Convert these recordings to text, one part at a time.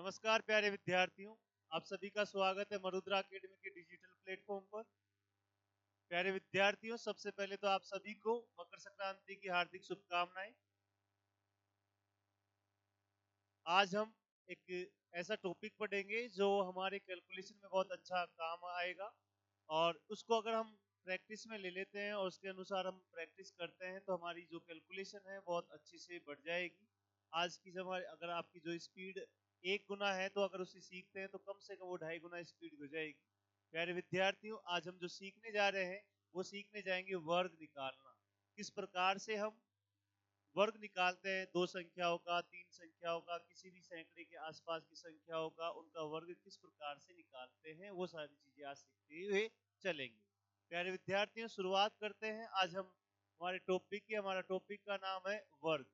नमस्कार प्यारे विद्यार्थियों, आप सभी का स्वागत है मरुद्रा अकेडमी के डिजिटल प्लेटफॉर्म पर। प्यारे विद्यार्थियों, सबसे पहले तो आप सभी को मकर संक्रांति की हार्दिक शुभकामनाएं। आज हम एक ऐसा टॉपिक पढ़ेंगे जो हमारे कैलकुलेशन में बहुत अच्छा काम आएगा और उसको अगर हम प्रैक्टिस में ले लेते हैं और उसके अनुसार हम प्रैक्टिस करते हैं तो हमारी जो कैलकुलेशन है बहुत अच्छी से बढ़ जाएगी। आज की हमारी अगर आपकी जो स्पीड 1 गुना है तो अगर उसे सीखते हैं तो कम से कम वो 2.5 गुना स्पीड हो जाएगी। प्यारे विद्यार्थियों, आज हम जो सीखने जा रहे हैं वो सीखने जाएंगे वर्ग निकालना। किस प्रकार से हम वर्ग निकालते हैं दो संख्याओं का, तीन संख्याओं का, किसी भी सैकड़े के आसपास की संख्याओं का, उनका वर्ग किस प्रकार से निकालते हैं, वो सारी चीजें आज सीखते हुए चलेंगे। प्यारे विद्यार्थियों, शुरुआत करते हैं। आज हम हमारा टॉपिक का नाम है वर्ग।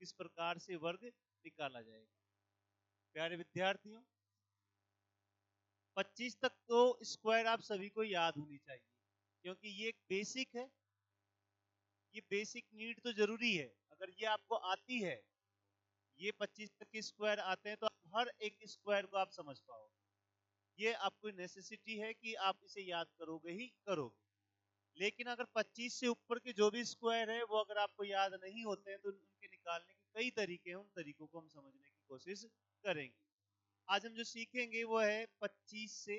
किस प्रकार से वर्ग निकाला जाएगा। प्यारे विद्यार्थियों, 25 तक तो स्क्वायर आप सभी को याद होनी चाहिए, क्योंकि ये एक बेसिक है। ये बेसिक नीड तो जरूरी है। अगर ये आपको आती है, ये 25 तक के स्क्वायर आते हैं तो आप हर एक स्क्वायर को आप समझ पाओगे। ये आपको नेसेसिटी है कि आप इसे याद करोगे ही करोगे। लेकिन अगर 25 से ऊपर के जो भी स्क्वायर है वो अगर आपको याद नहीं होते हैं तो उनके निकालने के कई तरीके हैं। उन तरीकों को हम समझने की कोशिश करेंगे। आज हम जो सीखेंगे वो है 25 से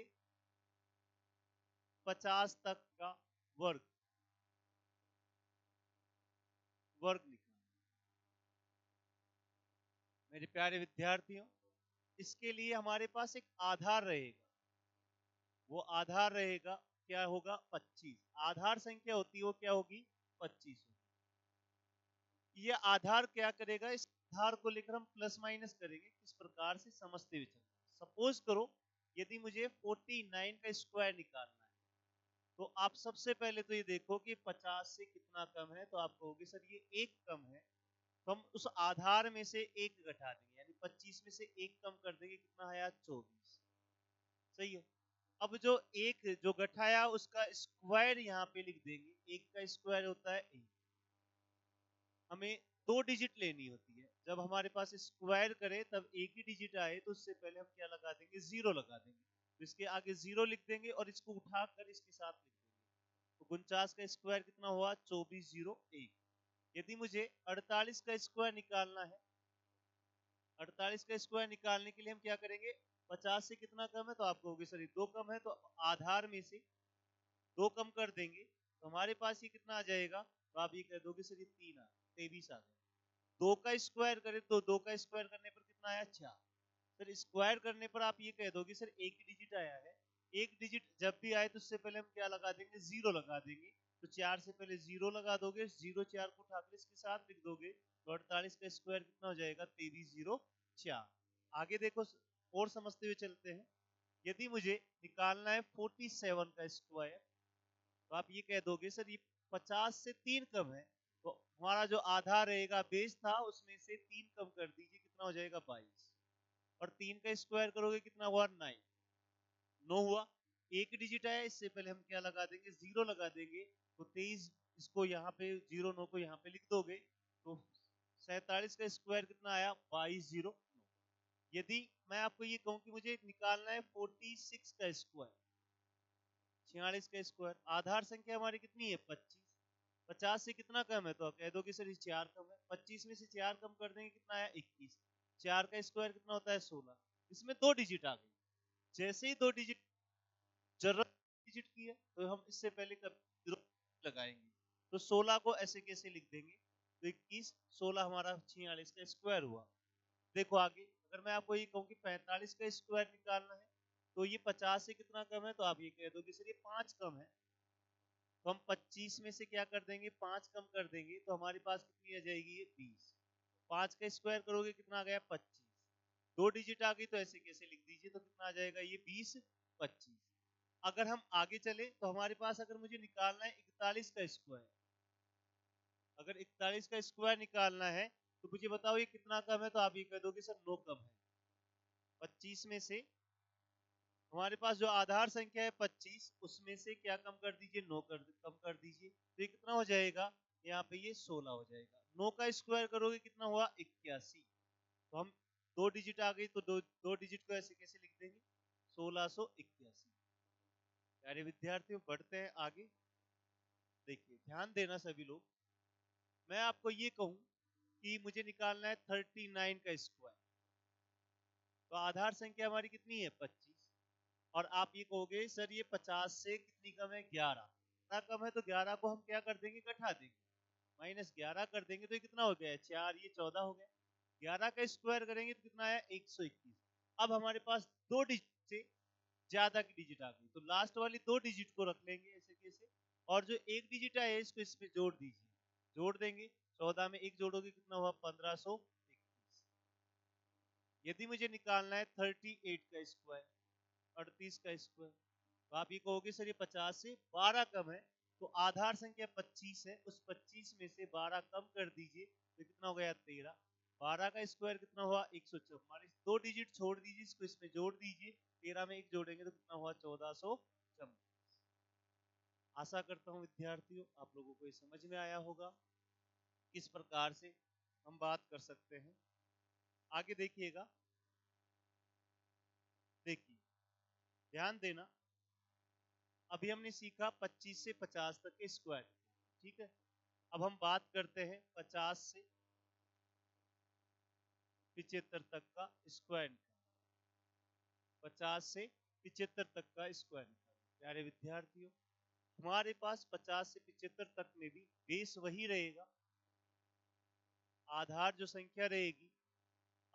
50 तक का वर्ग निकालना। मेरे प्यारे विद्यार्थियों, इसके लिए हमारे पास एक आधार रहेगा। वो आधार रहेगा, क्या होगा? 25। आधार संख्या होती है वो क्या होगी? 25 होगी। ये आधार क्या करेगा? इस आधार को लेकर हम प्लस माइनस करेंगे। किस प्रकार से? समझते हुए चलते। सपोज करो यदि मुझे 49 का स्क्वायर निकालना है तो आप सबसे पहले तो ये देखो कि 50 से कितना कम है, तो आप कहोगे सर ये एक कम है, तो हम उस आधार में से एक घटा देंगे, यानी 25 में से एक कम कर देंगे। कितना आया? 24। सही है। अब जो एक जो घटाया उसका स्क्वायर यहाँ पे लिख देंगे। एक का स्क्वायर होता है एक। हमें 2 डिजिट लेनी होती है। जब हमारे पास स्क्वायर करे तब एक ही डिजिट आए तो उससे पहले हम क्या लगा देंगे? जीरो लगा देंगे। तो इसके आगे जीरो लिख देंगे और इसको उठाकर इसके साथ लिख देंगे। तो 49 का स्क्वायर कितना हुआ? 2401। यदि मुझे 48 का स्क्वायर निकालना है, 48 का स्क्वायर निकालने के लिए हम क्या करेंगे? 50 से कितना कम है? तो आप कहोगे सर ये 2 कम है, तो आधार में से 2 कम कर देंगे तो हमारे पास ये कितना आ जाएगा? तो आप ये कह दोगे सर ये 23 आ गया। 2 का स्क्वायर करें तो 2 का स्क्वायर करने पर कितना आया? 4। सर स्क्वायर करने पर आप ये कह दोगे सर एक ही डिजिट आया है। एक डिजिट जब भी आए तो उससे पहले हम क्या लगा देंगे? जीरो लगा देंगे। तो 4 से पहले जीरो लगा दोगे, जीरो 4 को उठाकर इसके साथ लिख दोगे, तो 48 का स्क्वायर कितना हो जाएगा? 2304। आगे देखो और समझते हुए चलते हैं। यदि मुझे निकालना है 47 का स्क्वायर, तो आप ये कह दोगे सर ये 50 से 3 कम है, तो हमारा जो आधार रहेगा बेस था उसमें से 3 कम कर दीजिए। कितना हो जाएगा? 22। और 3 का स्क्वायर करोगे कितना हुआ? 9। 9 हुआ। एक डिजिट आया, इससे पहले हम क्या लगा देंगे? जीरो लगा देंगे। तो 23 इसको यहाँ पे, 09 को यहाँ पे लिख दोगे, तो 47 का स्क्वायर कितना आया? 2209। यदि मैं आपको ये कहूं कि मुझे निकालना है 46 का स्क्वायर, 46 का स्क्वायर, आधार संख्या हमारी कितनी है? 25। 50 से कितना कम है? तो कह दो कि सर ये 4 कम है। 25 में से 4 कम कर देंगे, कितना आया? 21। 4 का स्क्वायर कितना होता है? 16। इसमें 2 डिजिट आ गई। जैसे ही 2 डिजिट जरूरत डिजिट की है तो हम इससे पहले जीरो लगाएंगे। तो 16 को ऐसे कैसे लिख देंगे? तो 21, 16 हमारा 46 का स्क्वायर हुआ। देखो आगे, अगर मैं आपको ये कहूँ कि 45 का स्क्वायर निकालना है तो ये 50 से कितना कम है? तो आप ये कह दो कि सर ये 5 कम है। तो हम 25 में से क्या कर देंगे? 5 कम कर देंगे, तो हमारे पास कितनी आ जाएगी? ये 20। 5 का स्क्वायर करोगे कितना आ गया? 25। 2 डिजिट आ गई तो ऐसे कैसे लिख दीजिए, तो कितना आ जाएगा? ये 20, 25। अगर हम आगे चले तो हमारे पास अगर मुझे निकालना है 41 का स्क्वायर, अगर 41 का स्क्वायर निकालना है तो मुझे बताओ ये कितना कम है? तो आप ये कह दोगे सर 9 कम है। 25 में से हमारे पास जो आधार संख्या है 25, उसमें से क्या कम कर दीजिए? 9 कम कर दीजिए, तो ये कितना हो जाएगा? यहाँ पे ये 16 हो जाएगा। 9 का स्क्वायर करोगे कितना हुआ? 81। तो हम दो डिजिट आ गई तो दो डिजिट को ऐसे कैसे लिख देंगे? 1681। प्यारे विद्यार्थियों, बढ़ते हैं आगे। देखिए, ध्यान देना सभी लोग। मैं आपको ये कहूं कि मुझे निकालना है 39 का स्क्वायर, तो आधार संख्या हमारी कितनी है? 25। और आप ये कहोगे सर ये 50 से कितनी कम है? 11। इतना कम है तो 11 को हम क्या कर देंगे? घटा देंगे, -11 कर देंगे, तो ये कितना हो गया है? 4, ये 14 हो गया। 11 का स्क्वायर करेंगे तो कितना आया? 121। अब हमारे पास दो डिजिट से ज्यादा की डिजिट आ गई, तो लास्ट वाली दो डिजिट को रख लेंगे ऐसे कैसे, और जो एक डिजिट है इसको इसमें जोड़ दीजिए, जोड़ देंगे। 14 में एक जोड़ोगे कितना हुआ? 1521। यदि मुझे निकालना है 38 का स्क्वायर, 38 का स्क्वायर, तो आप ये कहोगे सर ये 50 से 12 कम है, तो आधार संख्या 25 है, उस 25 में से 12 कम कर दीजिए, तो कितना हो गया? 13। 12 का स्क्वायर कितना हुआ? 144। दो डिजिट छोड़ दीजिए, इसको इसमें जोड़ दीजिए, 13 में एक जोड़ेंगे तो कितना हुआ? 1444। आशा करता हूं विद्यार्थियों आप लोगों को ये समझ में आया होगा किस प्रकार से हम बात कर सकते हैं। आगे देखिएगा, देखिए ध्यान देना। अभी हमने सीखा 25 से 50 तक के स्क्वायर, ठीक है। अब हम बात करते हैं 50 से 75 तक का स्क्वायर। 50 से 75 तक का स्क्वायर। प्यारे विद्यार्थियों, हमारे पास 50 से 75 तक में भी बेस वही रहेगा, आधार जो संख्या रहेगी,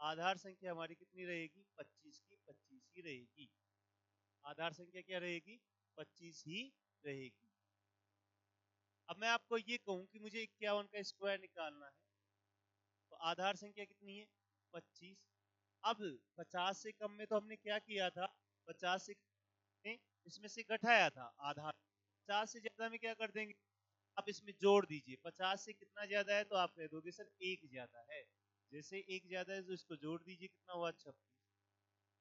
आधार संख्या हमारी कितनी रहेगी? 25 की 25 ही रहेगी। आधार संख्या क्या रहेगी? 25 ही रहेगी। अब मैं आपको ये कहूं कि मुझे 51 का स्क्वायर निकालना है, तो आधार संख्या कितनी है? 25। अब 50 से कम में तो हमने क्या किया था? 50 से इसमें से घटाया था आधार। 50 से ज्यादा में क्या कर देंगे? आप इसमें जोड़ दीजिए। 50 से कितना ज्यादा है? तो आप कह दोगे सर एक ज्यादा है। जैसे एक ज्यादा है तो इसको जोड़ दीजिए, कितना हुआ? 26।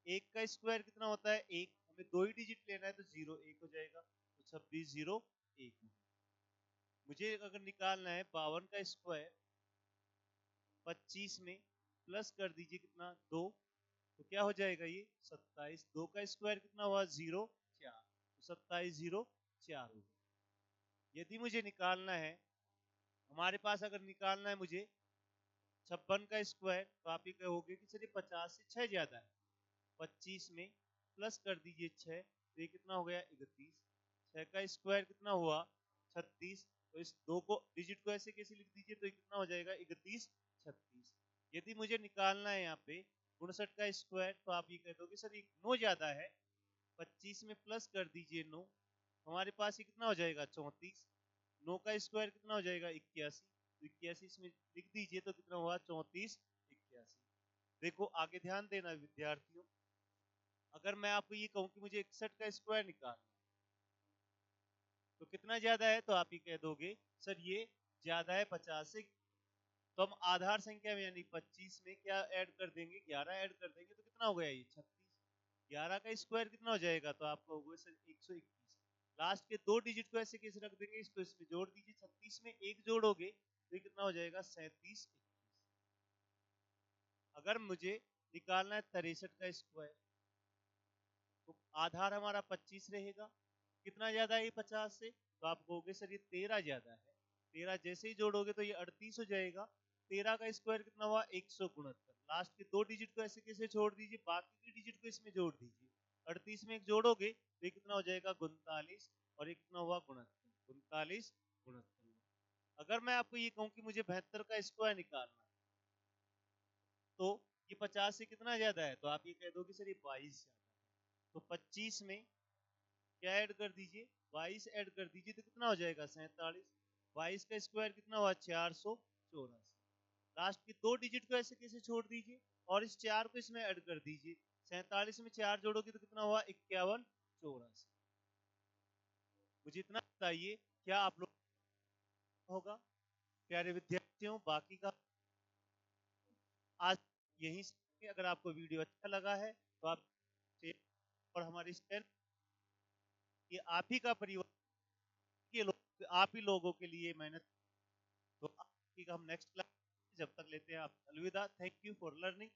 एक का स्क्वायर कितना होता है? एक। हमें दो ही डिजिट लेना है तो 0 1 हो जाएगा, तो 26 0 1। मुझे अगर निकालना है 52 का स्क्वायर, 25 में प्लस कर दीजिए कितना? 2, तो क्या हो जाएगा? ये 27। 2 का स्क्वायर कितना हुआ? 0 4, तो 27 0 4 होगा। यदि मुझे निकालना है, हमारे पास अगर निकालना है मुझे 56 का स्क्वायर, तो आप ये कहोगे कि सर ये 50 से 6 ज्यादा है। 25 में प्लस कर दीजिए 6, तो ये कितना हो गया? 31। 6 का स्क्वायर कितना हुआ? 36। तो इस दो को डिजिट को ऐसे कैसे लिख दीजिए, तो ये कितना हो जाएगा? 31 36। यदि मुझे निकालना है यहाँ पे 59 का स्क्वायर, तो आप ये कह दोगे सर ये 9 ज्यादा है। 25 में प्लस कर दीजिए 9, हमारे पास ये कितना हो जाएगा? 34। 9 का स्क्वायर कितना हो जाएगा? 81। तो 81 इसमें लिख दीजिए, तो कितना हुआ? 34 81। देखो आगे ध्यान देना विद्यार्थियों, अगर मैं आपको ये कहूं कि मुझे 61 का स्क्वायर निकालना, तो कितना ज्यादा है? तो आप ये कह दोगे सर ये ज्यादा है 50 से। तो हम आधार संख्या में यानी 25 में क्या ऐड कर देंगे? 11 ऐड कर देंगे, तो कितना हो गया? ये 36। 11 का स्क्वायर कितना हो जाएगा? तो आपको होगा सर 121। लास्ट के दो डिजिट को ऐसे कैसे रख देंगे? इसको इसमें जोड़ दीजिए। 36 में एक जोड़ोगे तो ये कितना हो जाएगा? 37 21। अगर मुझे निकालना है 63 का स्क्वायर, तो आधार हमारा 25 रहेगा। कितना ज्यादा है ये 50 से? तो आप कहोगे सर ये 13 ज्यादा है। 13 जैसे ही जोड़ोगे तो ये 38 हो जाएगा। 13 का स्क्वायर कितना हुआ? 169। लास्ट के दो डिजिट को ऐसे कैसे छोड़ दीजिए, बाकी की डिजिट को इसमें जोड़ दीजिए। 38 में एक जोड़ोगे तो ये कितना हो जाएगा? 39। और ये कितना हुआ? 69। 39 69। अगर मैं आपको ये कहूं कि मुझे 72 का स्क्वायर निकालना, तो ये 50 से कितना ज्यादा है? तो आप ये कह दोगे सर ये 22 ज्यादा है। तो 25 में क्या ऐड कर दीजिए? 22 ऐड कर दीजिए, तो कितना हो जाएगा? 47। 22 का स्क्वायर कितना हुआ? 484। लास्ट के दो डिजिट को ऐसे कैसे छोड़ दीजिए, और इस 4 को इसमें ऐड कर दीजिए। 47 में 4 जोड़ोगे तो कितना हुआ? 51 84। मुझे इतना बताइए, क्या आप लोग होगा? प्यारे विद्यार्थियों, बाकी का आज यही से। अगर आपको वीडियो अच्छा लगा है तो आप और हमारे चैनल, ये आप ही का परिवार के लोग, आप ही लोगों के लिए मेहनत। तो आपकी हम नेक्स्ट क्लास जब तक लेते हैं आप अलविदा। Thank you for learning.